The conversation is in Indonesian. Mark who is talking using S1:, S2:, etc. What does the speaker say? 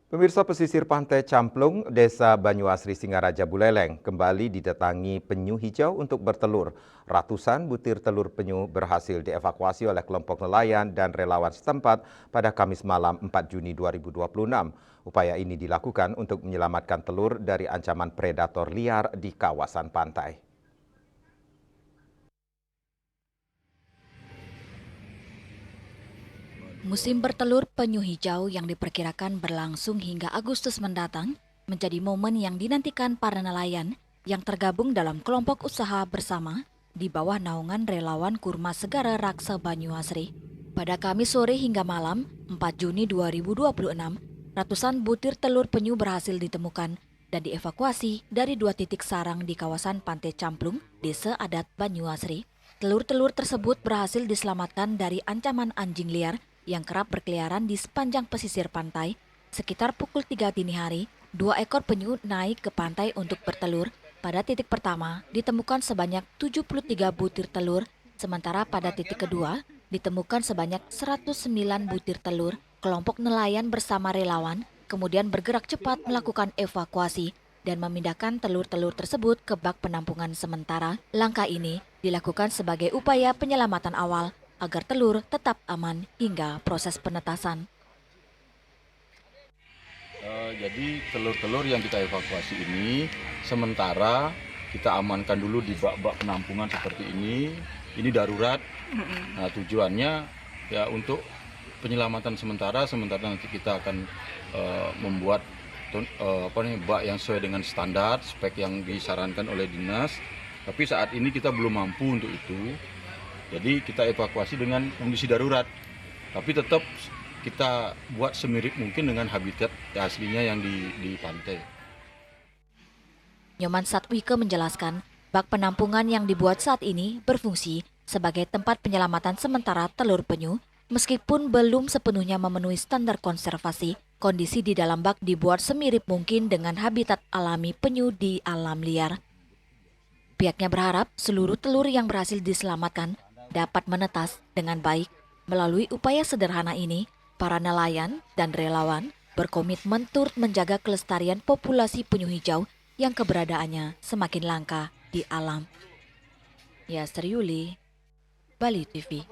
S1: Pemirsa, pesisir pantai Camplung, Desa Banyuasri, Singaraja, Buleleng kembali didatangi penyu hijau untuk bertelur. Ratusan butir telur penyu berhasil dievakuasi oleh kelompok nelayan dan relawan setempat pada Kamis malam 4 Juni 2026. Upaya ini dilakukan untuk menyelamatkan telur dari ancaman predator liar di kawasan pantai.
S2: Musim bertelur penyu hijau yang diperkirakan berlangsung hingga Agustus mendatang menjadi momen yang dinantikan para nelayan yang tergabung dalam kelompok usaha bersama di bawah naungan relawan Kurma Segara Raksa Banyuasri. Pada Kamis sore hingga malam 4 Juni 2026, ratusan butir telur penyu berhasil ditemukan dan dievakuasi dari 2 titik sarang di kawasan Pantai Camplung, Desa Adat Banyuasri. Telur-telur tersebut berhasil diselamatkan dari ancaman anjing liar yang kerap berkeliaran di sepanjang pesisir pantai. Sekitar pukul 3 dini hari, 2 ekor penyu naik ke pantai untuk bertelur. Pada titik pertama, ditemukan sebanyak 73 butir telur, sementara pada titik kedua, ditemukan sebanyak 109 butir telur. Kelompok nelayan bersama relawan kemudian bergerak cepat melakukan evakuasi dan memindahkan telur-telur tersebut ke bak penampungan sementara. Langkah ini dilakukan sebagai upaya penyelamatan awal agar telur tetap aman hingga proses penetasan.
S3: Jadi telur-telur yang kita evakuasi ini sementara kita amankan dulu di bak-bak penampungan seperti ini. Ini darurat. Nah, tujuannya ya untuk penyelamatan sementara nanti kita akan membuat bak yang sesuai dengan standar spek yang disarankan oleh dinas. Tapi saat ini kita belum mampu untuk itu. Jadi kita evakuasi dengan kondisi darurat, tapi tetap kita buat semirip mungkin dengan habitat aslinya yang di pantai.
S2: Nyoman Satwike menjelaskan, bak penampungan yang dibuat saat ini berfungsi sebagai tempat penyelamatan sementara telur penyu, meskipun belum sepenuhnya memenuhi standar konservasi. Kondisi di dalam bak dibuat semirip mungkin dengan habitat alami penyu di alam liar. Pihaknya berharap seluruh telur yang berhasil diselamatkan dapat menetas dengan baik. Melalui upaya sederhana ini, para nelayan dan relawan berkomitmen turut menjaga kelestarian populasi penyu hijau yang keberadaannya semakin langka di alam. Yasri Yuli, Bali TV.